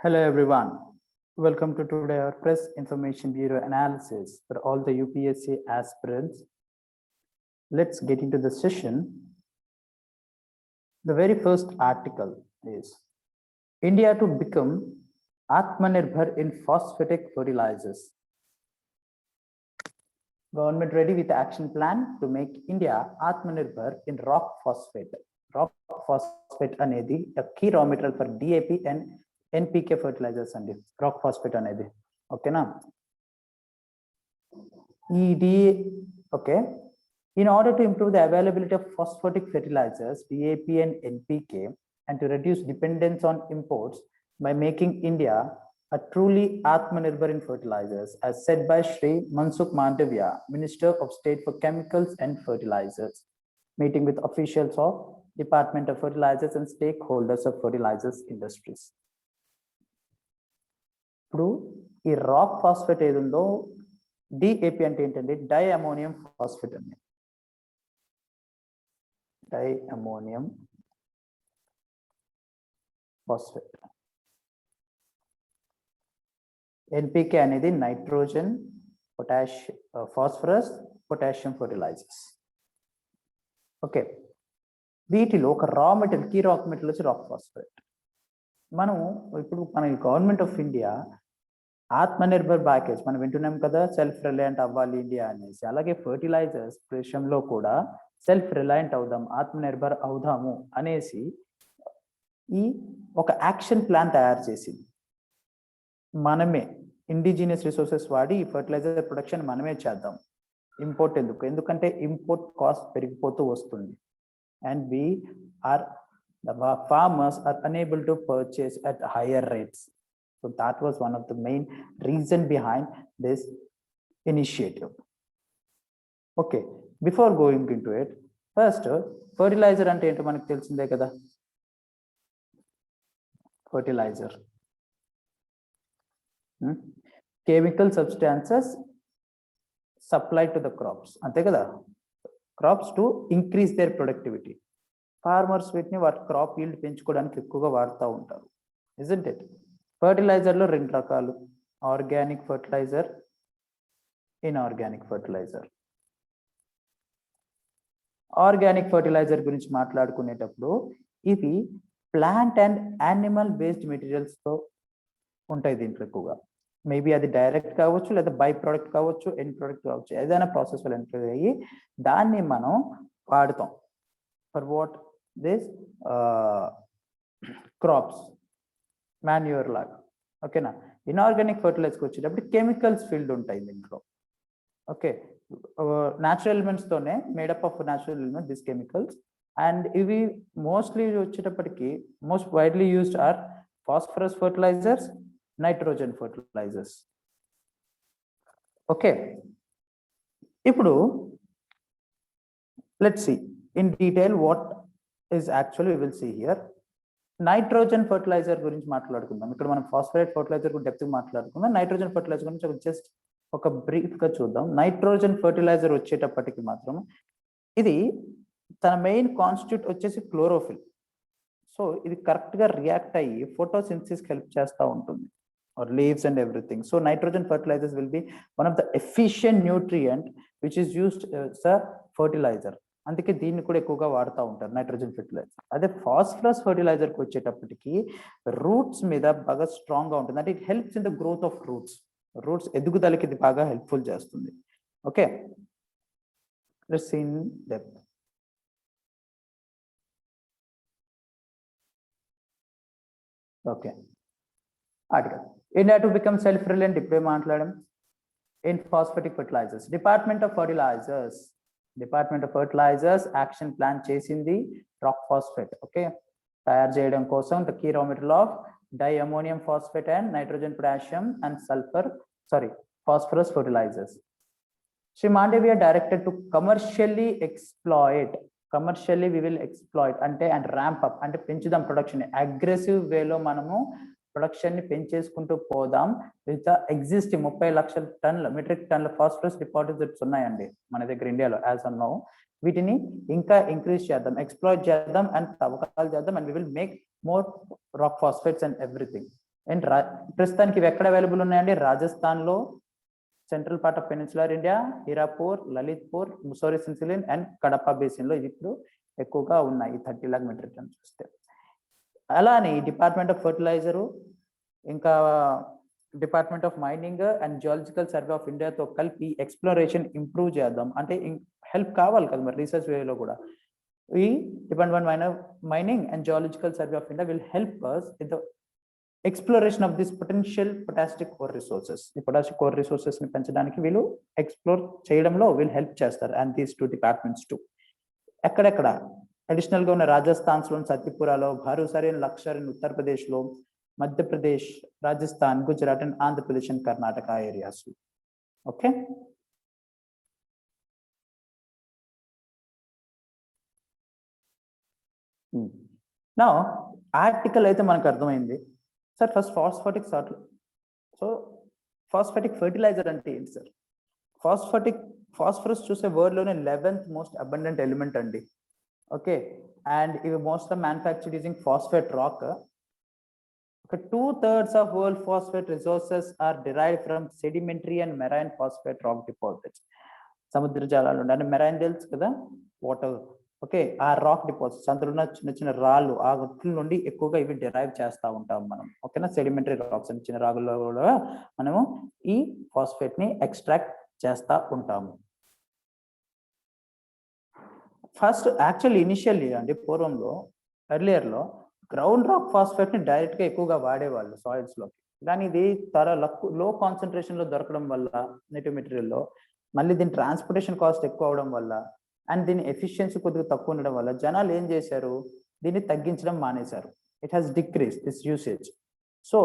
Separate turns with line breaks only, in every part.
Hello everyone. Welcome to today our Press Information Bureau analysis for all the UPSC aspirants. Let's get into the session. The very first article is India to become Atmanirbhar in phosphatic fertilizers. Government ready with action plan to make India Atmanirbhar in rock phosphate. Rock phosphate anedi a key raw material for DAP and NPK fertilizers and rock phosphate anedi. Okay na? Okay. In order to improve the availability of phosphatic fertilizers, DAP and NPK, and to reduce dependence on imports by making India a truly Atmanirbhar in fertilizers, as said by Shri Mansukh Mandavia, Minister of State for Chemicals and Fertilizers, meeting with officials of Department of Fertilizers and stakeholders of fertilizers industries. ఇప్పుడు ఈ rock phosphate ఏది ఉందో DAP అంటే ఏంటంటే diammonium phosphate అండి. Diammonium phosphate. NPK అనేది nitrogen, phosphorus, potassium fertilizers. Okay, వీటిలో ఒక raw material, key rock material వచ్చి రాక్ ఫాస్ఫేట్. మనం ఇప్పుడు మన government of India Atmanirbhar package మనం వింటున్నాం కదా, సెల్ఫ్ రిలయంట్ అవ్వాలి ఇండియా అనేసి. అలాగే ఫర్టిలైజర్స్ విషయంలో కూడా సెల్ఫ్ రిలయంట్ అవుదాం, ఆత్మనిర్భర్ అవుదాము అనేసి ఈ ఒక యాక్షన్ ప్లాన్ తయారు చేసింది. మనమే ఇండిజినియస్ రిసోర్సెస్ వాడి ఈ ఫర్టిలైజర్ ప్రొడక్షన్ మనమే చేద్దాం. ఇంపోర్ట్ ఎందుకంటే ఇంపోర్ట్ కాస్ట్ పెరిగిపోతూ వస్తుంది. And the farmers are unable to purchase at higher rates. So that was one of the main reason behind this initiative. Okay, before going into it, first fertilizer ante ento manaku telisinde kada. Fertilizer, chemical substances supplied to the crops, ante kada, crops to increase their productivity. Farmers వీటిని వాటి crop yield పెంచుకోవడానికి ఎక్కువగా వాడుతూ ఉంటారు, isn't it? ఫర్టిలైజర్లో రెండు రకాలు, organic fertilizer, inorganic fertilizer. Organic fertilizer గురించి మాట్లాడుకునేటప్పుడు ఇవి ప్లాంట్ అండ్ యానిమల్ బేస్డ్ మెటీరియల్స్తో ఉంటాయి. దీంట్లో ఎక్కువగా మేబీ అది డైరెక్ట్ కావచ్చు, లేదా బై ప్రోడక్ట్ కావచ్చు, ఎండ్ ప్రోడక్ట్ కావచ్చు, ఏదైనా ప్రాసెస్ వల్ల ఎంటర్ అయ్యి దాన్ని మనం వాడుతాం. For what? This crops, manure లాగా. ఓకేనా? ఇన్ఆర్గానిక్ ఫర్టిలైజర్కి వచ్చేటప్పుడు కెమికల్స్ ఫీల్డ్ ఉంటాయి దీంట్లో. ఓకే, న్యాచురల్ ఎలిమెంట్స్తోనే made up of natural element this chemicals. And ఇవి మోస్ట్లీ వచ్చేటప్పటికి most widely used are phosphorus fertilizers, nitrogen fertilizers. Okay, ఇప్పుడు let's see in detail what is actually we will see here. Nitrogen fertilizer గురించి మాట్లాడుకుందాం. ఇక్కడ మనం phosphorate fertilizer గురించి depth మాట్లాడుకుందాం. Nitrogen fertilizer గురించి జస్ట్ ఒక బ్రీఫ్ గా చూద్దాం. నైట్రోజన్ ఫర్టిలైజర్ వచ్చేటప్పటికి మాత్రం ఇది తన మెయిన్ కాన్స్టిట్యూట్ వచ్చేసి క్లోరోఫిల్. సో ఇది కరెక్ట్ గా రియాక్ట్ అయ్యి ఫోటోసింథసిస్ హెల్ప్ చేస్తూ ఉంటుంది, or leaves and everything. So nitrogen fertilizers will be one of the efficient nutrient which is used as a fertilizer. అందుకే దీన్ని కూడా ఎక్కువగా వాడుతూ ఉంటారు నైట్రోజన్ ఫెర్టిలైజర్. అదే ఫాస్ఫరస్ ఫర్టిలైజర్కి వచ్చేటప్పటికి రూట్స్ మీద బాగా స్ట్రాంగ్గా ఉంటుంది, అంటే it helps in the growth of roots ఎదుగుదలకి ఇది బాగా హెల్ప్ఫుల్ చేస్తుంది. Okay, let's see in depth. Okay, article India to become self reliant ఇప్పుడే మాట్లాడాం in phosphatic fertilizers. Department of fertilizers action plan చేసింది రాక్ ఫాస్ఫేట్. ఓకే, తయారు చేయడం కోసం the key raw material of diammonium phosphate and nitrogen, potassium and phosphorus fertilisers. Shri Mandaviya directed to commercially we will exploit అంటే and ramp up అంటే పెంచుదాం production. Aggressive వేలో మనము production ని పెంచేసుకుంటూ పోదాం. విత్ ఎగ్జిస్టింగ్ 30 లక్షల మెట్రిక్ టన్ల ఫాస్ఫరస్ డిపాజిట్స్ ఉన్నాయండి మన దగ్గర ఇండియాలో యాజ్ ఆన్ నౌ. వీటిని ఇంకా ఇంక్రీజ్ చేద్దాం, ఎక్స్ప్లాయిట్ చేద్దాం అండ్ తవ్వకాలు చేద్దాం. And we will make more rock phosphates and everything. And ప్రస్తుతానికి ఇవి ఎక్కడ అవైలబుల్ ఉన్నాయండి? రాజస్థాన్లో, central part of peninsular India, Hirapur, Lalitpur, Mussoorie సిన్సిలిన్ అండ్ కడప బేసిన్లో ఇది ఇప్పుడు ఎక్కువగా ఉన్నాయి 30 lakh మెట్రిక్ టన్ చూస్తే. అలానే డిపార్ట్మెంట్ ఆఫ్ ఫర్టిలైజరు, ఇంకా department of mining and geological survey of ఇండియాతో కలిపి ఎక్స్ప్లోరేషన్ ఇంప్రూవ్ చేద్దాం అంటే హెల్ప్ కావాలి కదా మరి రీసెర్చ్ వేలో కూడా. ఈ department mining and geological survey of India will help us in the exploration of this potential potassic ore resources. ఈ పొటాషిక్ కోర్ రిసోర్సెస్ ని పెంచడానికి వీళ్ళు ఎక్స్ప్లోర్ చేయడంలో వీళ్ళు హెల్ప్ చేస్తారు. అండ్ దీస్ 2 డిపార్ట్మెంట్స్ టు ఎక్కడెక్కడ అడిషనల్ గా ఉన్న రాజస్థాన్ లోని సత్యపురాలో, భారూసర్ అండ్ లక్షర్ ఇన్ ఉత్తరప్రదేశ్ లో, Madhya Pradesh, Rajasthan, Gujarat and Andhra Pradesh and Karnataka areas. Okay, నా ఆర్టికల్ అయితే మనకు అర్థమైంది sir. First phosphatic sort, so phosphatic fertilizer అంటే ఏంటి సార్? ఫాస్ఫరస్ చూసే వరల్డ్ లోనే 11th మోస్ట్ అబండెంట్ ఎలిమెంట్ అండి. ఓకే, అండ్ ఇవి most manufactured using phosphate rock. 2/3 of world phosphate resources are derived from sedimentary and marine phosphate rock deposits. సముద్ర జలాలు ఉండే marine తెలుసు కదా, వాటర్. ఓకే, ఆ రాక్ డిపాజిట్స్ అందులో ఉన్న చిన్న చిన్న రాళ్ళు, ఆ గుట్ల నుండి ఎక్కువగా ఇవి డిరైవ్ చేస్తూ ఉంటాం మనం. ఓకేనా, సెడిమెంటరీ రాక్స్ అని చిన్న రాగుల్లో కూడా మనము ఈ ఫాస్ఫేట్ ని ఎక్స్ట్రాక్ట్ చేస్తూ ఉంటాము. ఫస్ట్ యాక్చువల్లీ ఇనిషియల్లీ అండి పూర్వంలో ఎర్లియర్లో గ్రౌండ్ రాక్ ఫాస్ఫేట్ ని డైరెక్ట్ గా ఎక్కువగా వాడేవాళ్ళు సాయిల్స్ లోకి. కానీ ఇది చాలా లో కాన్సన్ట్రేషన్ లో దొరకడం వల్ల నేటివ్ మెటీరియల్లో, మళ్ళీ దీని ట్రాన్స్పోర్టేషన్ కాస్ట్ ఎక్కువ అవడం వల్ల అండ్ దీని ఎఫిషియన్సీ కొద్దిగా తక్కువ ఉండడం వల్ల జనాలు ఏం చేశారు, దీన్ని తగ్గించడం మానేశారు. It has decrease this usage. So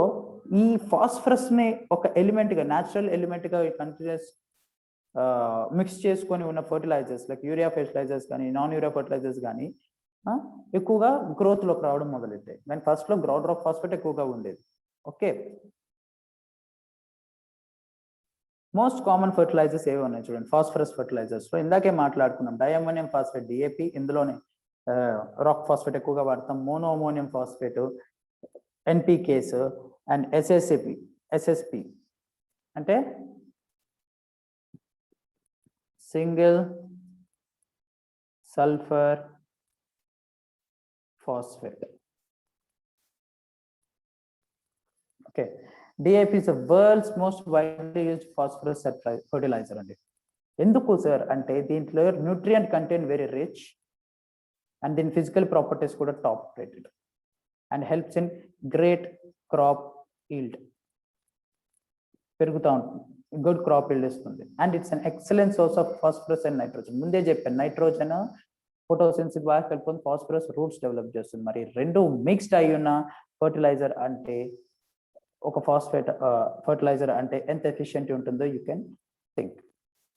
ఈ ఫాస్ఫరస్ ని ఒక ఎలిమెంట్ గా, న్యాచురల్ ఎలిమెంట్ గా కంటిన్యూస్ మిక్స్ చేసుకొని ఉన్న ఫర్టిలైజర్స్ లైక్ యూరియా ఫెర్టిలైజర్స్ కానీ, నాన్ యూరియా ఫర్టిలైజర్స్ కానీ ఎక్కువగా గ్రోత్ లోకి రావడం మొదలెట్టాయి. కానీ ఫస్ట్ లో గ్రౌండ్ రాక్ ఫాస్ఫేట్ ఎక్కువగా ఉండేది. ఓకే, మోస్ట్ కామన్ ఫర్టిలైజర్స్ ఏవి ఉన్నాయి చూడండి ఫాస్ఫరస్ ఫర్టిలైజర్స్ లో. ఇందాకే మాట్లాడుకున్నాం డైఅమోనియం ఫాస్ఫేట్ డిఏపి, ఇందులోనే రాక్ ఫాస్ఫేట్ ఎక్కువగా వాడతాం. Mono ammonium phosphate, NPKs and SSP అంటే single sulphur phosphate. Okay, DAP is the world's most widely used phosphorus fertilizer అండి. ఎందుకు సార్ అంటే దీంట్లో nutrient content very rich and దీని ఫిజికల్ ప్రాపర్టీస్ కూడా top rated and helps in great crop yield. పెరుగుతూ ఉంటుంది, good crop yield ఇస్తుంది. And it's an excellent source of phosphorus and nitrogen. ముందే చెప్పాను, నైట్రోజన్ ఫోటోసిన్సిస్ బాగా కలుపుకొని ఫాస్ఫరస్ రూట్స్ డెవలప్ చేస్తుంది. మరి రెండు మిక్స్డ్ అయి ఉన్న ఫర్టిలైజర్ అంటే ఒక ఫాస్ఫేట్ ఫర్టిలైజర్ అంటే ఎంత ఎఫిషియెంట్ ఉంటుందో you can think.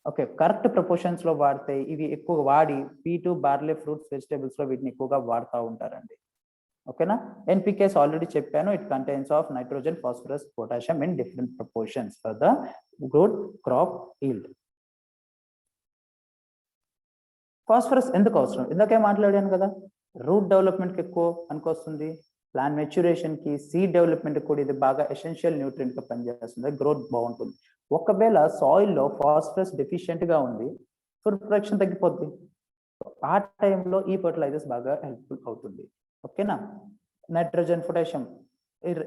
Okay, correct proportions లో వాడితే ఇవి ఎక్కువ వాడి పీటు, బార్లీ, ఫ్రూట్స్, వెజిటేబుల్స్ లో వీటిని ఎక్కువగా వాడుతూ ఉంటారండి. ఓకేనా, ఎన్పికేస్ ఆల్రెడీ చెప్పాను, it contains of nitrogen, phosphorus, potassium in different proportions for the good crop yield. Phosphorus ఎందుకు అవసరం? ఇందాకే మాట్లాడాను కదా, రూట్ డెవలప్మెంట్ కి ఎక్కువ పనికొస్తుంది, ప్లాంట్ మెచ్యూరేషన్ కి, సీడ్ డెవలప్మెంట్ కూడా ఇది బాగా ఎసెన్షియల్ న్యూట్రియంట్ గా పనిచేస్తుంది, గ్రోత్ బాగుంటుంది. ఒకవేళ సాయిల్లో ఫాస్ఫరస్ డెఫిషియెంట్ గా ఉంది, ఫుడ్ ప్రొడక్షన్ తగ్గిపోద్ది. ఆ టైంలో ఈ ఫర్టిలైజర్స్ బాగా హెల్ప్ఫుల్ అవుతుంది. ఓకేనా, nitrogen, potassium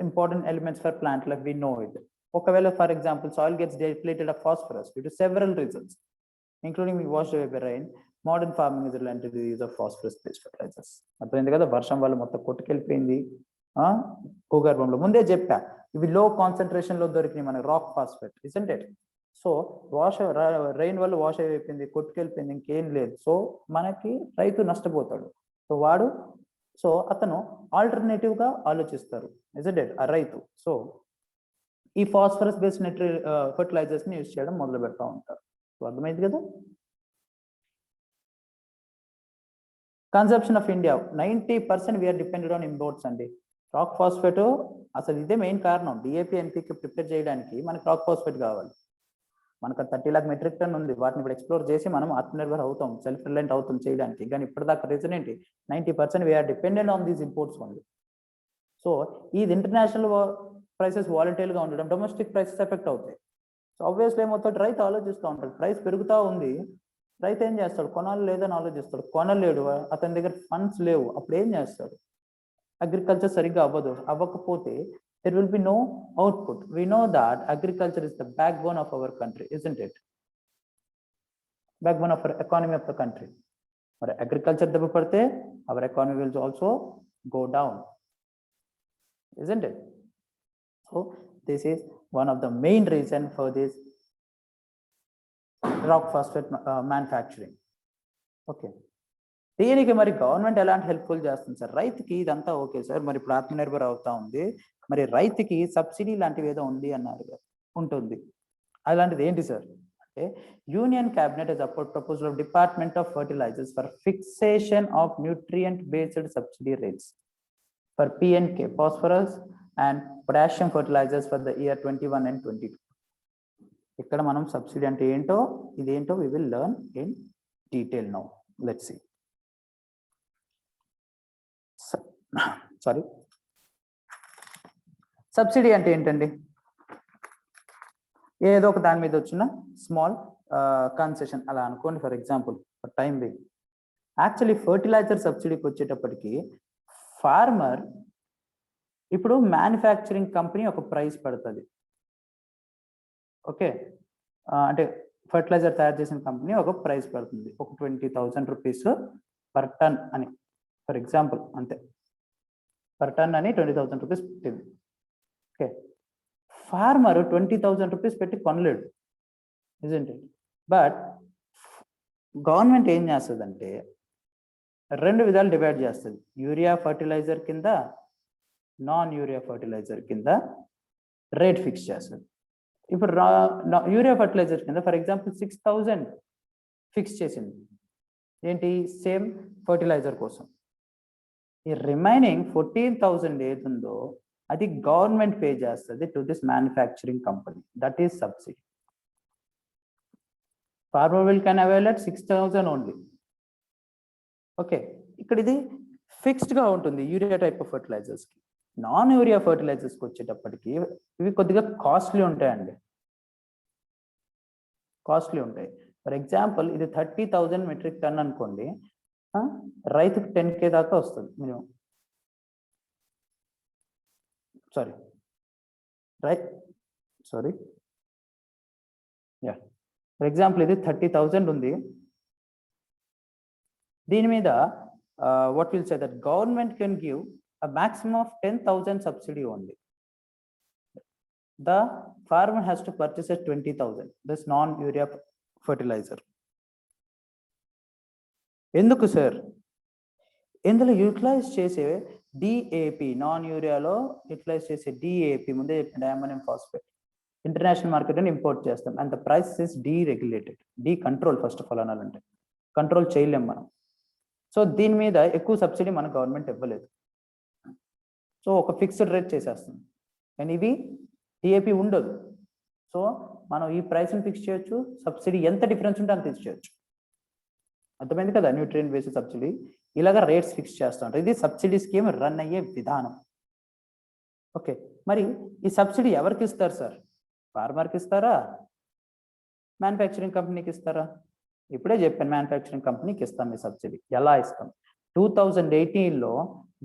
important elements for plant like we know it. ఒకవేళ for example soil gets depleted of phosphorus due to several reasons including being washed away by rain, modern farming is related to the use of phosphorus based fertilizers. అర్థమైంది కదా, వర్షం వల్ల మొత్తం కొట్టుకెళ్ళిపోయింది భూగర్భంలో. ముందే చెప్పా, ఇవి లో కాన్సన్ట్రేషన్ లో దొరికినాయి మనకి rock phosphate, isn't it? So rain వల్ల వాష్ అయిపోయింది, కొట్టుకెళ్ళిపోయింది, ఇంకేం లేదు. సో మనకి రైతు నష్టపోతాడు. సో అతను ఆల్టర్నేటివ్ గా ఆలోచిస్తారు, ఇజంట్ ఇట్, ఆ రైతు. సో ఈ ఫాస్ఫరస్ బేస్డ్ ఫర్టిలైజర్స్ ని యూజ్ చేయడం మొదలు పెడతా ఉంటారు. సో అర్థమైంది కదా. Consumption of India 90% we're depended on imports అండి. రాక్ ఫాస్ఫేట్ అసలు ఇదే మెయిన్ కారణం. డిఏపి, ఎన్పికి ప్రిపేర్ చేయడానికి మనకి రాక్ ఫాస్ఫేట్ కావాలి. మనకు 30 lakh మెట్రిక్ టన్ ఉంది, వాటిని ఇప్పుడు ఎక్స్ప్లోర్ చేసి మనం ఆత్మనిర్భర్ అవుతాం, సెల్ఫ్ రిలయంట్ అవుతాం చేయడానికి. కానీ ఇప్పటిదాకా రీజన్ ఏంటి? 90% we're dependent on these imports only. So ఇది ఇంటర్నేషనల్ ప్రైసెస్ వాలటైల్గా ఉండడం డొమెస్టిక్ ప్రైసెస్ ఎఫెక్ట్ అవుతాయి. సో ఆబ్వియస్లీ ఏమవుతాడు, రైతు ఆలోచిస్తూ ఉంటాడు, ప్రైస్ పెరుగుతూ ఉంది, రైతు ఏం చేస్తాడు, కొనాలి లేదని ఆలోచిస్తాడు, కొనలేడు, అతని దగ్గర ఫండ్స్ లేవు, అప్పుడు ఏం చేస్తాడు, అగ్రికల్చర్ సరిగ్గా అవ్వకపోతే there will be no output. We know that agriculture is the backbone of our country, isn't it? Backbone of our economy of the country. But agriculture debaparte, our economy will also go down, isn't it? So this is one of the main reason for this rock phosphate manufacturing. Okay. దీనికి మరి government ఎలాంటి helpful చేస్తుంది sir? రైతుకి ఇదంతా okay sir, మరి ఇప్పుడు ఆత్మనిర్భర్ అవుతా ఉంది, మరి రైతుకి సబ్సిడీ లాంటివి ఏదో ఉంది అన్నారు, ఉంటుంది, అలాంటిది ఏంటి సార్ అంటే union cabinet has approved proposal of Department of Fertilizers for fixation of nutrient based subsidy rates for PNK, phosphorus and potassium fertilizers for the year 21 and 22. ఇక్కడ మనం సబ్సిడీ అంటే ఏంటో ఇదేంటో we will learn in detail now. Let's see. Sorry, subsidy అంటే ఏంటండి? ఏదో ఒక దాని మీద వచ్చిన స్మాల్ కన్సెషన్ అలా అనుకోండి. For example for time being actually fertilizer సబ్సిడీకి వచ్చేటప్పటికి ఫార్మర్ ఇప్పుడు మ్యానుఫ్యాక్చరింగ్ కంపెనీ ఒక ప్రైస్ పడుతుంది, ఓకే, అంటే ఫర్టిలైజర్ తయారు చేసిన కంపెనీ ఒక ప్రైస్ పడుతుంది, ఒక 20,000 రూపీస్ పర్ టన్ అని, ఫర్ ఎగ్జాంపుల్ అంతే, పర్ టన్ అని 20,000 రూపీస్ పెట్టింది. ఓకే, ఫార్మర్ 20,000 రూపీస్ పెట్టి కొనలేడు, ఇజంట్ ఇట్? బట్ గవర్నమెంట్ ఏం చేస్తుందంటే రెండు విధాలు డివైడ్ చేస్తుంది, యూరియా ఫర్టిలైజర్ కింద, నాన్ యూరియా ఫర్టిలైజర్ కింద రేట్ ఫిక్స్ చేస్తుంది. ఇప్పుడు యూరియా ఫర్టిలైజర్ కింద ఫర్ ఎగ్జాంపుల్ 6,000 ఫిక్స్ చేసింది, ఏంటి, సేమ్ ఫర్టిలైజర్ కోసం. ఈ రిమైనింగ్ 14,000 ఏదుందో అది గవర్నమెంట్ పే చేస్తుంది to this manufacturing company, that is subsidy. Farmer will can avail at 6,000 only. Okay, ఇక్కడ ఇది ఫిక్స్డ్గా ఉంటుంది యూరియా టైప్ ఆఫ్ ఫర్టిలైజర్స్కి. నాన్ యూరియా ఫర్టిలైజర్స్కి వచ్చేటప్పటికి ఇవి కొద్దిగా కాస్ట్లీ ఉంటాయండి, కాస్ట్లీ ఉంటాయి. ఫర్ ఎగ్జాంపుల్ ఇది 30,000 మెట్రిక్ టన్ అనుకోండి, రైతుకు 10K దాకా వస్తుంది minimum. Sorry yeah, for example ఇది 30,000 ఉంది, దీని మీద what will say that government can give a maximum of 10,000 subsidy only. The farmer has to purchase at 20,000 this non-urea fertilizer. ఎందుకు సార్? ఇందులో యూటిలైజ్ చేసే డిఏపి, నాన్ యూరియాలో యూటిలైజ్ చేసే DAP ముందే చెప్పిన అమోనియం ఫాస్ఫేట్ ఇంటర్నేషనల్ మార్కెట్ అని import చేస్తాం, and the price is deregulated, de control first of all అనాలంటే, కంట్రోల్ చేయలేం మనం. సో దీని మీద ఎక్కువ సబ్సిడీ మన గవర్నమెంట్ ఇవ్వలేదు, సో ఒక ఫిక్స్డ్ రేట్ చేసేస్తుంది. కానీ ఇవి డిఏపి ఉండదు, సో మనం ఈ ప్రైస్ని ఫిక్స్ చేయొచ్చు, సబ్సిడీ ఎంత డిఫరెన్స్ ఉంటే అంత ఇచ్చేయచ్చు. అర్థమైంది కదా, న్యూట్రియంట్ బేస్డ్ సబ్సిడీ ఇలాగ రేట్స్ ఫిక్స్ చేస్తూ ఉంటారు. ఇది సబ్సిడీ స్కీమ్ రన్ అయ్యే విధానం. ఓకే, మరి ఈ సబ్సిడీ ఎవరికి ఇస్తారు సార్? ఫార్మర్కి ఇస్తారా, మ్యానుఫ్యాక్చరింగ్ కంపెనీకి ఇస్తారా? ఇప్పుడే చెప్పాను, మ్యానుఫ్యాక్చరింగ్ కంపెనీకి ఇస్తాం ఈ సబ్సిడీ. ఎలా ఇస్తాం? 2018లో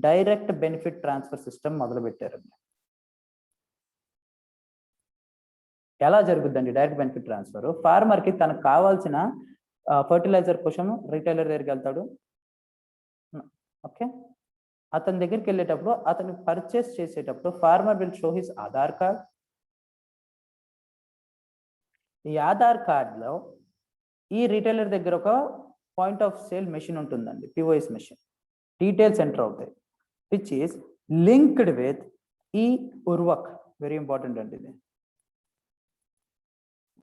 డైరెక్ట్ బెనిఫిట్ ట్రాన్స్ఫర్ సిస్టమ్ మొదలు పెట్టారండి. ఎలా జరుగుద్దండి డైరెక్ట్ బెనిఫిట్ ట్రాన్స్ఫర్? ఫార్మర్కి తనకు కావాల్సిన ఫర్టిలైజర్ కోసం రిటైలర్ దగ్గరికి వెళ్తాడు, ఓకే, అతని దగ్గరికి వెళ్ళేటప్పుడు అతను పర్చేస్ చేసేటప్పుడు farmer will show his Aadhaar card. ఈ ఆధార్ కార్డ్లో ఈ రిటైలర్ దగ్గర ఒక పాయింట్ ఆఫ్ సేల్ మెషిన్ ఉంటుందండి, పిఓఎస్ మెషిన్, డీటెయిల్స్ ఎంటర్ అవుతాయి, విచ్ ఈస్ లింక్డ్ విత్ ఈ ఉర్వక్, వెరీ ఇంపార్టెంట్ అండి ఇది,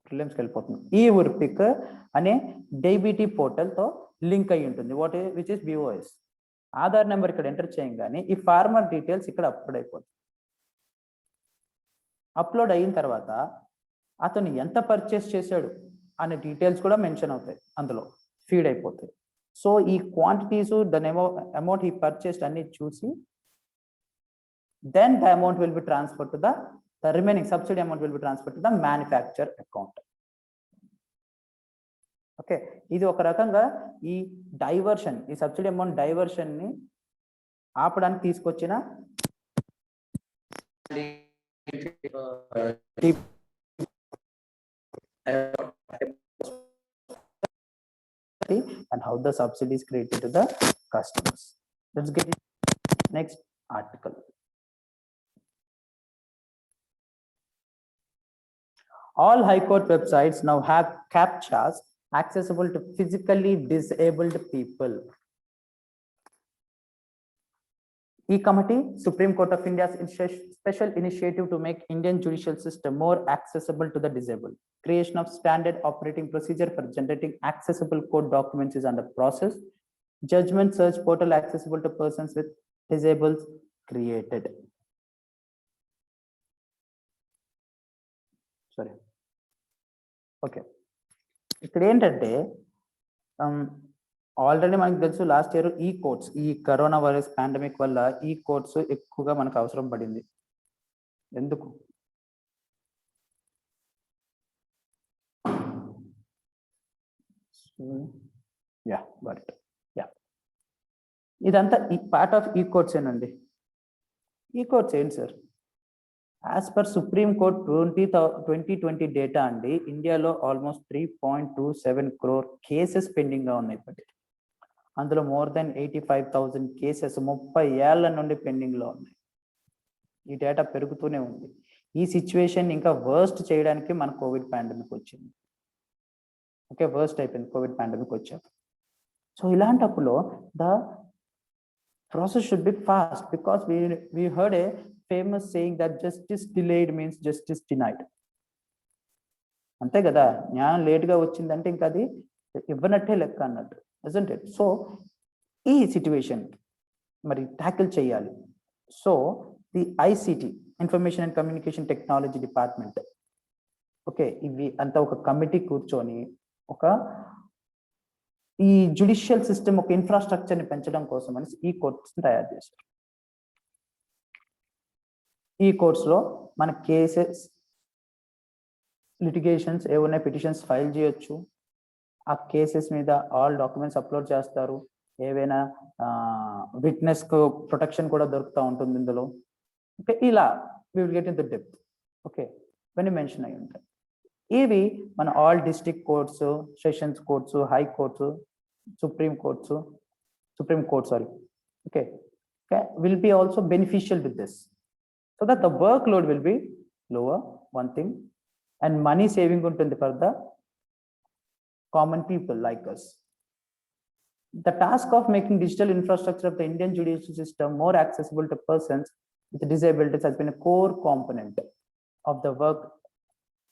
ప్రిలిమ్స్కి వెళ్ళిపోతుంది. ఈ ఉర్పిక్ అనే డీబీటీ పోర్టల్తో లింక్ అయి ఉంటుంది, విచ్ ఇస్ బిఓఎస్. ఆధార్ నెంబర్ ఇక్కడ ఎంటర్ చేయగానే ఈ ఫార్మర్ డీటెయిల్స్ ఇక్కడ అప్లోడ్ అయిపోతుంది. అప్లోడ్ అయిన తర్వాత అతను ఎంత పర్చేస్ చేశాడు అనే డీటెయిల్స్ కూడా మెన్షన్ అవుతాయి, అందులో ఫీడ్ అయిపోతాయి. సో ఈ క్వాంటిటీస్, దాని అమౌంట్ ఈ పర్చేస్డ్ అన్ని చూసి then the amount will be transfer to the the remaining subsidy amount will be transferred to the manufacturer account. Okay, ఇది ఒక రకంగా ఈ డైవర్షన్, ఈ సబ్సిడీ అమౌంట్ డైవర్షన్ ని ఆపడానికి తీసుకొచ్చిన and how the subsidy is created to the customers. Let's get it. Next article. All High Court websites now have CAPTCHAs accessible to physically disabled people. E-Committee, Supreme Court of India's special initiative to make Indian judicial system more accessible to the disabled. Creation of standard operating procedure for generating accessible court documents is under process. Judgment search portal accessible to persons with disabled created. Sorry. Okay. ఇక్కడ ఏంటంటే already మనకు తెలుసు last year ఈ courts, ఈ corona virus pandemic వల్ల ఈ courts ఎక్కువగా మనకు అవసరం పడింది. ఎందుకు? ఇదంతా ఈ పార్ట్ ఆఫ్ ఈ కోర్ట్స్ ఏనండి. ఈ కోర్ట్స్ ఏంటి sir? As per supreme court 2020 data అండి, ఇండియాలో ఆల్మోస్ట్ 3.27 crore కేసెస్ పెండింగ్ గా ఉన్నాయి. ఇప్పటికీ అందులో మోర్ దెన్ 85,000 కేసెస్ 30 ఏళ్ల నుండి పెండింగ్ లో ఉన్నాయి. ఈ డేటా పెరుగుతూనే ఉంది. ఈ సిచ్యువేషన్ ఇంకా వర్స్ట్ చేయడానికి మన కోవిడ్ పాండమిక్ వచ్చింది. ఓకే, వర్స్ట్ అయిపోయింది కోవిడ్ పాండమిక్ వచ్చాక. సో ఇలాంటప్పుడు the process should be fast, because we heard a famous saying that justice delayed means justice denied. అంతే కదా, న్యాయం లేట్గా వచ్చిందంటే ఇంకా అది ఇవ్వనట్టే లెక్క అన్నట్టు, isn't it? సో ఈ సిచ్యువేషన్ మరి ట్యాకిల్ చేయాలి. So the ICT, information and communication technology department, okay, ఇవి అంతా ఒక కమిటీ కూర్చొని ఒక ఈ జుడిషియల్ సిస్టమ్ ఒక ఇన్ఫ్రాస్ట్రక్చర్ ని పెంచడం కోసం అని ఈ కోర్ట్స్ తయారు చేశారు. ఈ కోర్ట్స్ లో మన కేసెస్, లిటిగేషన్స్ ఏమున్నాయి, పిటిషన్స్ ఫైల్ చేయొచ్చు. ఆ కేసెస్ మీద ఆల్ డాక్యుమెంట్స్ అప్లోడ్ చేస్తారు. ఏవైనా విట్నెస్ కు ప్రొటెక్షన్ కూడా దొరుకుతూ ఉంటుంది ఇందులో. ఓకే, ఇలా we will get in the depth. Okay, ఇవన్నీ మెన్షన్ అయి ఉంటాయి. ఇవి మన all district courts, sessions courts, high courts, supreme court sorry, okay, will be also beneficial with this, so that the workload will be lower, one thing, and money saving ఉంటుంది for the common people like us. The task of making digital infrastructure of the Indian judicial system more accessible to persons with disabilities has been a core component of the work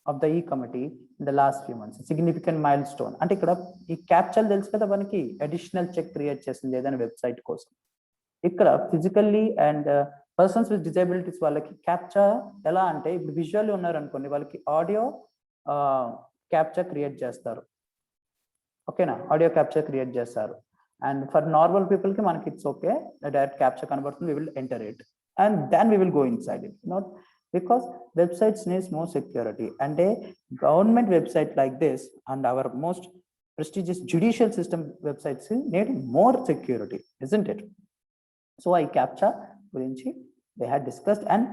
of the E-Committee in the last few months. Significant milestone. అంటే ఇక్కడ ఈ capture తెలుసు కదా మనకి, additional check create చేసింది ఏదైనా website కోసం. ఇక్కడ physically and persons with disabilities వాళ్ళకి క్యాప్చర్ ఎలా అంటే, ఇప్పుడు విజువల్ ఉన్నారు అనుకోండి, వాళ్ళకి ఆడియో క్యాప్చర్ క్రియేట్ చేస్తారు. ఓకేనా, ఆడియో క్యాప్చర్ క్రియేట్ చేస్తారు. అండ్ ఫర్ నార్మల్ పీపుల్ కి మనకి ఇట్స్ ఓకే, డైరెక్ట్ క్యాప్చర్ కనబడుతుంది, we will enter it and then we will go in side it. Not because websites needs more security. అంటే government website like this and our most prestigious judicial system websites need more security, isn't it? So ఈ captcha గురించి they had discussed, and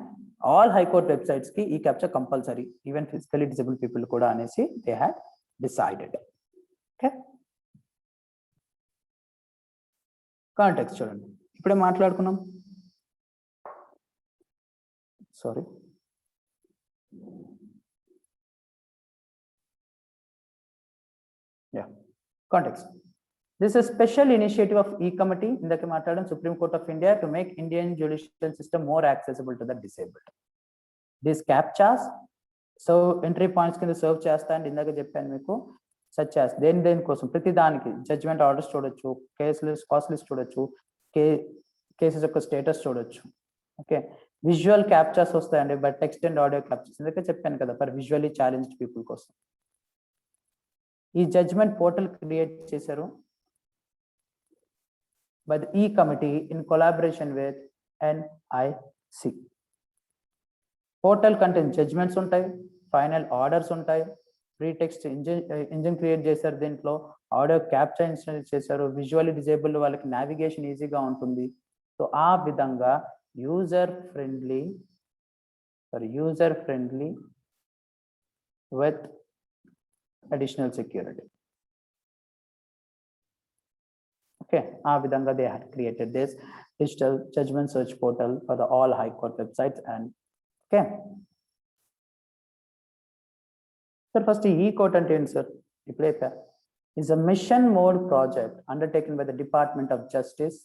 all high court websites ki e captcha compulsory, even physically disabled people kuda anesi they had decided. Okay, context చూడండి, ఇప్పుడే మాట్లాడుకున్నాం. Sorry, context. This is a special initiative of E-Committee in the Supreme Court of India to make Indian judicial system more accessible to the disabled. These CAPTCHAs so entry points కింద serve చేస్తా and ఇందాక చెప్పాను మీకు, such as దేని కోసం, ప్రతి దానికి judgment orders చూడొచ్చు, కేస్ లిస్ట్, కాస్ట్ లిస్ట్ చూడొచ్చు, కేసెస్ యొక్క స్టేటస్ చూడొచ్చు. ఓకే, విజువల్ క్యాప్చర్స్ వస్తాయండి, but text and audio captures ఇందాక చెప్పాను కదా ఫర్ విజువల్లీ ఛాలెంజ్డ్ పీపుల్ కోసం. ఈ జడ్జ్మెంట్ పోర్టల్ క్రియేట్ చేశారు by the E-Committee in collaboration with NIC. Portal content judgments ఉంటాయి, ఫైనల్ ఆర్డర్స్ ఉంటాయి, ప్రీ టెక్స్ట్ ఇంజిన్ క్రియేట్ చేశారు, దీంట్లో ఆడియో క్యాప్చర్ ఇన్స్టాల్ చేశారు, విజువల్లీ డిజేబుల్ వాళ్ళకి నావిగేషన్ ఈజీగా ఉంటుంది. సో ఆ విధంగా user friendly with additional security. Okay, ఆ విధంగా they had created this digital judgment search portal for the all high court websites. And okay, sir, first e-court అంటే ఏంటి సార్? ఇప్పుడే is a mission mode project undertaken by the Department of Justice,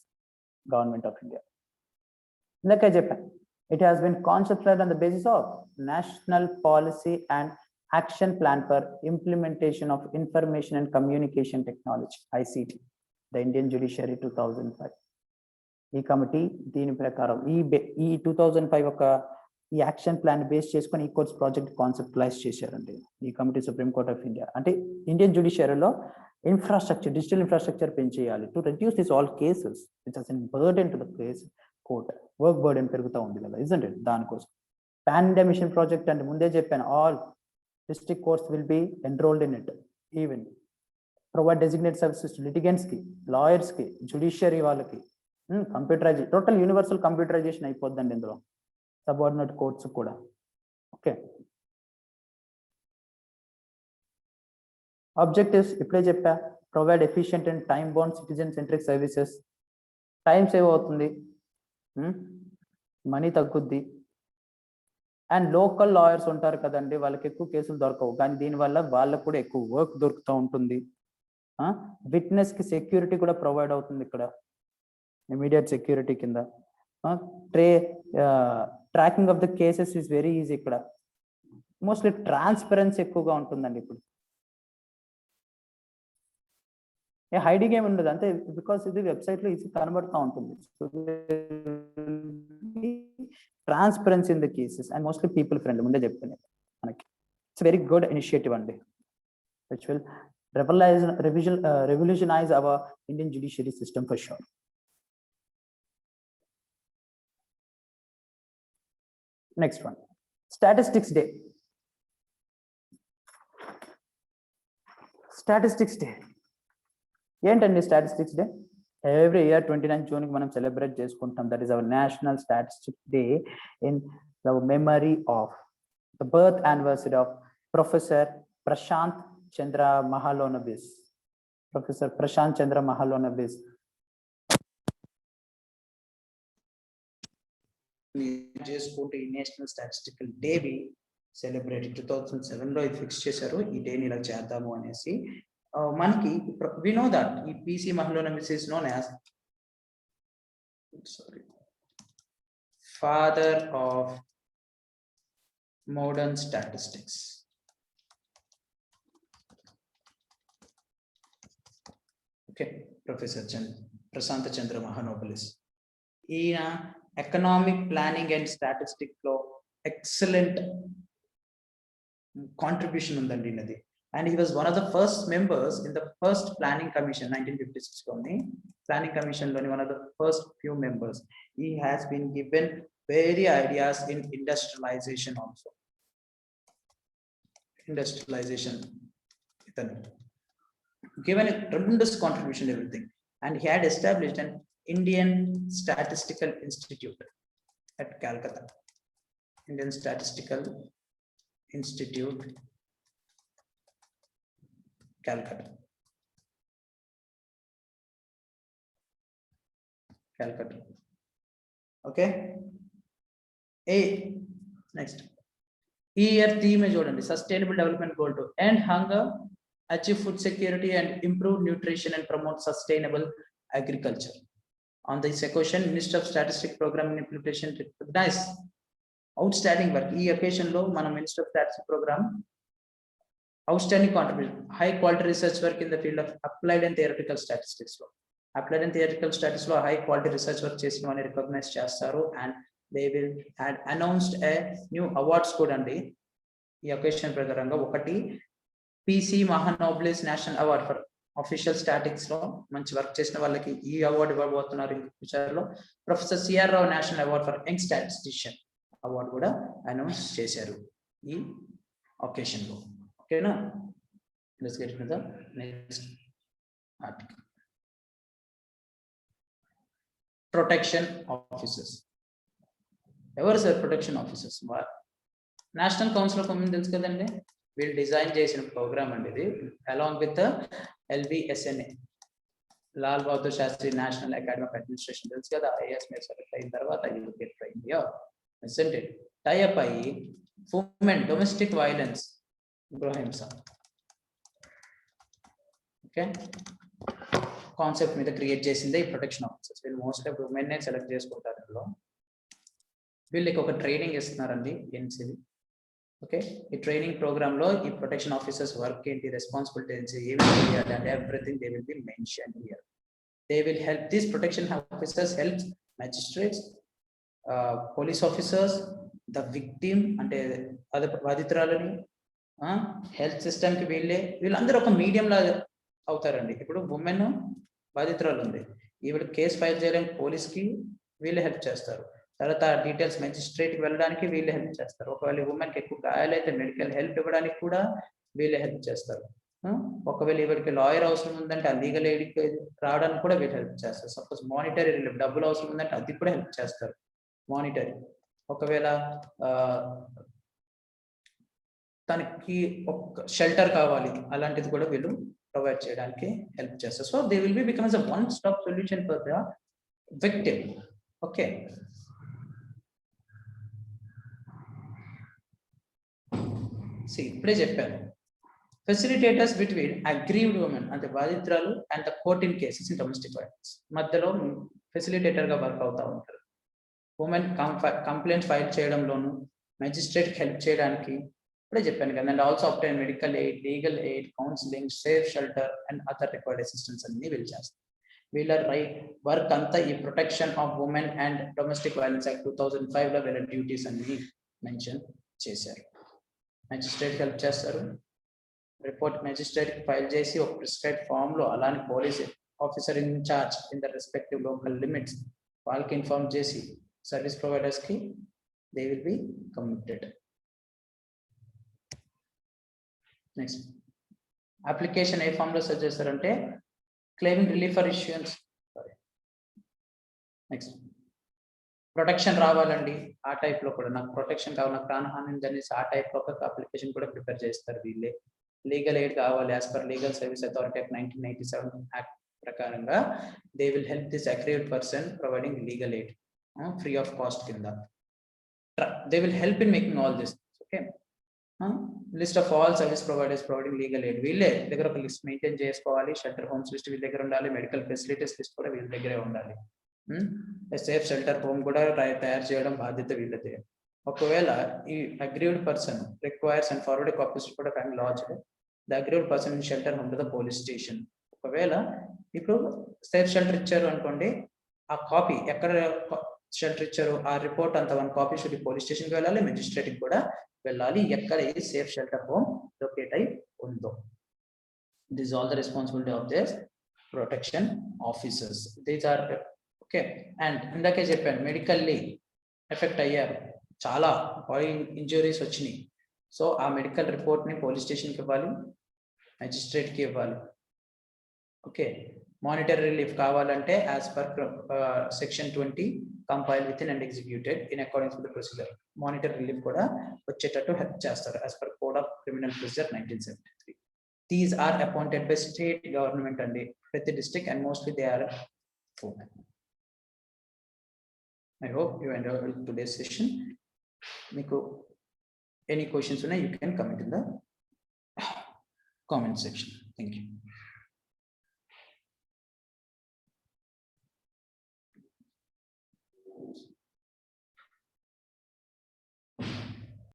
Government of India. ఇందాకే చెప్పాను, it has been conceptualized on the basis of National Policy and Action Plan for Implementation of Information and Communication Technology, ICT, the Indian Judiciary 2005. ఈ committee దీని ప్రకారం ఈ 2005 ఒక ఈ action plan base చేసుకొని ఈ కోర్స్ ప్రాజెక్ట్ కాన్సెప్టలైజ్ చేశారండి ఈ committee, supreme court of India. అంటే ఇండియన్ జ్యుడిషియరీలో డిజిటల్ ఇన్ఫ్రాస్ట్రక్చర్ పెంచేయాలి to reduce this all cases which has burden to the case court, work burden పెరుగుతూ ఉంది కదా, ఇజంట్ ఇట్? దానికోసం పాన్ ఇండియా మిషన్ ప్రాజెక్ట్ అంటే ముందే చెప్పాను, all district courts will be enrolled in it, even provide designated services to litigants ki, lawyers ki, judiciary వాళ్ళకి, computerisation, total universal computerisation అయిపోద్దండి ఇందులో, subordinate courts కూడా. ఓకే, ఆబ్జెక్టివ్స్ ఇప్పుడే చెప్పా, provide efficient and time bound citizen centric services, time save అవుతుంది, money తగ్గుద్ది, and local lawyers ఉంటారు కదండి, వాళ్ళకి ఎక్కువ కేసులు దొరకవు, కానీ దీనివల్ల వాళ్ళకు కూడా ఎక్కువ వర్క్ దొరుకుతూ ఉంటుంది. విట్నెస్ కి సెక్యూరిటీ కూడా ప్రొవైడ్ అవుతుంది ఇక్కడ, ఇమీడియట్ సెక్యూరిటీ కింద. Tracking of the cases is very easy ఇక్కడ, మోస్ట్లీ ట్రాన్స్పరెన్సీ ఎక్కువగా ఉంటుందండి ఇప్పుడు. హైడింగ్ ఏమి ఉండదు అంతే, బికాస్ ఇది వెబ్సైట్ లో ఈజీ కనబడుతూ ఉంటుంది. Transparency in the cases and mostly people friendly, ముందే చెప్తున్నాను మనకి. ఇట్స్ వెరీ గుడ్ ఇనిషియేటివ్ అండి, which will revolutionize our Indian judiciary system for sure. Next one, Statistics Day. Statistics Day ఏంటండి? Statistics day every year 29 June కి మనం celebrate చేసుకుంటాం. That is our national statistics day in the memory of the birth anniversary of professor Prashant Chandra Mahalanobis. Professor Prashant Chandra Mahalanobis చేసుకుంటూ ఈ national statistical day ని celebrate 2007 లో ఇది fix చేశారు, ఈ డేని ఇలా చేద్దాము అనేసి. మనకి we know that ఈ PC Mahalanobis is known as father of modern statistics. Okay, Professor Prashant Chandra Mahalanobis. ఈయన ఎకనామిక్ ప్లానింగ్ అండ్ స్టాటిస్టిక్స్ లో ఎక్సలెంట్ కాంట్రిబ్యూషన్ ఉందండి ఈయనది. And he was one of the first members in the first planning commission 1956 loni planning commission loni one of the first few members. He has been given very ideas in industrialization also, industrialization given a tremendous contribution to everything. And he had established an Indian Statistical Institute at Calcutta, Indian Statistical Institute Calcutta. Okay. Next. Here theme is sustainable development goal to end hunger, achieve food security, and improve nutrition and promote sustainable agriculture. On this occasion, Minister of Statistics Program and Implementation recognized outstanding work. This occasion lo mana Minister of Statistics Program outstanding contribution, high quality research work in the field of applied and theoretical statistics lo, applied and theoretical statistics lo high quality research work chesina vani recognize chestaru. And they will had announced a new awards code andi ee occasion prakaranga. Okati PC Mahalanobis National Award for official statistics lo manchi work chesina vallaki ee award iవ్వబోతున్నారు in future lo. Professor CR Rao National Award for young statistician award కూడా announce చేశారు ఈ ఒకేషన్లో. ఓకేనా, let's get to the next article. Protection officers. ఎవరు sir protection officers? National council of women తెలుసు కదండి, వీళ్ళు design చేసిన ప్రోగ్రామ్ అండి ఇది, along with LBSNA, Lal Bahadur Shastri national academy of administration తెలుసు కదా, IAS మీద సెలెక్ట్ అయిన తర్వాత you get trained here, isn't it? Tie up అయ్యి ఉమెన్ డొమెస్టిక్ వైలెన్స్, గృహహింస, ఓకే, కాన్సెప్ట్ మీద క్రియేట్ చేసిందే ఈ ప్రొటెక్షన్ ఆఫీసర్స్. వీళ్ళు మోస్ట్లీ ఉమెన్ నే సెలెక్ట్ చేసుకుంటారు. ఇందులో వీళ్ళకి ఒక ట్రైనింగ్ ఇస్తున్నారండి NCV. ఓకే, ఈ ట్రైనింగ్ ప్రోగ్రామ్ లో ఈ ప్రొటెక్షన్ ఆఫీసర్స్ వర్క్ ఏంటి, రెస్పాన్సిబిలిటీస్ ఏమేమి చేయాలి అంటే everything they will B mention here. They will help these protection officers help magistrates, police officers, the victim అంటే బాధితురాలని, హెల్త్ సిస్టమ్ కి వీళ్ళందరూ ఒక మీడియం లా అవుతారండి. ఇప్పుడు ఉమెన్ బాధితురాలు ఉంది, ఈవిడ కేసు ఫైల్ చేయడానికి పోలీస్కి వీళ్ళే హెల్ప్ చేస్తారు. తర్వాత డీటెయిల్స్ మెజిస్ట్రేట్కి వెళ్ళడానికి వీళ్ళే హెల్ప్ చేస్తారు. ఒకవేళ ఉమెన్కి ఎక్కువ గాయాలైతే మెడికల్ హెల్ప్ ఇవ్వడానికి కూడా వీళ్ళే హెల్ప్ చేస్తారు. ఒకవేళ ఈవిడికి లాయర్ అవసరం ఉందంటే ఆ లీగల్ ఎయిడ్కి రావడానికి కూడా వీళ్ళు హెల్ప్ చేస్తారు. సపోజ్ మానిటరీ రిలీఫ్ డబ్బులు అవసరం ఉందంటే అది కూడా హెల్ప్ చేస్తారు, మానిటరీ. ఒకవేళ తనకి ఒక షెల్టర్ కావాలి, అలాంటిది కూడా వీళ్ళు ప్రొవైడ్ చేయడానికి హెల్ప్ చేస్తారు. So they will be become a one stop solution for the victim. Okay, ఇప్పుడే చెప్పాను, ఫెసిలిటేటర్స్ బిట్వీన్ అగ్రీవ్డ్ ఉమెన్ అంటే బాధితురాలు and the court in cases in domestic violence. మధ్యలో ఫెసిలిటేటర్ గా వర్క్ అవుతా ఉంటారు. ఉమెన్ కంప్లైంట్ ఫైల్ చేయడంలోను, మెజిస్ట్రేట్ హెల్ప్ చేయడానికి ఇప్పుడే చెప్పాను కదా, and also obtain medical aid, legal aid, counselling, safe shelter and other required assistance అన్ని వీళ్ళు చేస్తారు. వీళ్ళ వర్క్ అంతా ఈ protection of women and domestic violence act 2005 లో వీళ్ళ డ్యూటీస్ అన్ని మెన్షన్ చేశారు. మెజిస్ట్రేట్ హెల్ప్ చేస్తారు, రిపోర్ట్ మెజిస్ట్రేట్ ఫైల్ చేసి ఒక ప్రిస్క్రైబ్ ఫామ్ లో, అలానే police officer in charge in the respective local limits వాళ్ళకి ఇన్ఫార్మ్ చేసి సర్వీస్ ప్రొవైడర్స్ కి they will be communicated. Next application ఏ ఫామ్ లో సెర్చ్ చేస్తారంటే క్లెయిమింగ్ రిలీఫ్ ఫర్ ఇష్యూన్స్. నెక్స్ట్ ప్రొటెక్షన్ రావాలండి, ఆ టైప్ లో కూడా నాకు ప్రొటెక్షన్ కావాలి, నాకు ప్రాణహాని అనేసి ఆ టైప్ లో ఒక అప్లికేషన్ కూడా ప్రిపేర్ చేస్తారు వీళ్ళే. లీగల్ ఎయిడ్ కావాలి as per legal service authority act 1997 act ప్రకారంగా they will help this aggrieved person providing legal aid free of cost కింద. They will help in making all this. Okay, list of all service providers providing legal aid వీళ్ళే దగ్గర ఒక list maintain చేసుకోవాలి. Shelter homes list వీళ్ళ దగ్గర ఉండాలి, medical facilities list కూడా వీళ్ళ దగ్గరే ఉండాలి. సేఫ్ షెల్టర్ హోమ్ కూడా తయారు చేయడం బాధ్యత వీళ్ళదే. ఒకవేళ ఈ aggrieved person requires and forward copies కూడా family lodged the aggrieved person in shelter home to the police station. ఒకవేళ ఇప్పుడు సేఫ్ షెల్టర్ ఇచ్చారు అనుకోండి, ఆ కాపీ ఎక్కడ షెల్టర్ ఇచ్చారు ఆ రిపోర్ట్ అంతా 1 కాపీ షుడ్ పోలీస్ స్టేషన్ కి వెళ్ళాలి, మెజిస్ట్రేట్ కి కూడా వెళ్ళాలి, ఎక్కడ ఈ సేఫ్ షెల్టర్ హోమ్ లొకేట్ అయి ఉందో. This all the responsibility of this protection officers. These are okay. And ఇందాకే చెప్పాను, మెడికల్లీ ఎఫెక్ట్ అయ్యారు, చాలా బాడీ ఇంజురీస్ వచ్చినాయి. సో ఆ మెడికల్ రిపోర్ట్ ని పోలీస్ స్టేషన్కి ఇవ్వాలి, మెజిస్ట్రేట్ కి ఇవ్వాలి. ఓకే, మానిటరీ రిలీఫ్ కావాలంటే as per section 20 compile with in and executed in accordance with the procedure. Monetary relief కూడా వచ్చేటట్టు హెల్ప్ చేస్తారు as per code of criminal procedure 1973. These are appointed by state government అండి, ప్రతి district, and mostly they are 4. I hope you enjoyed today's session. Meeku any questions una you can comment in the comment section. Thank you.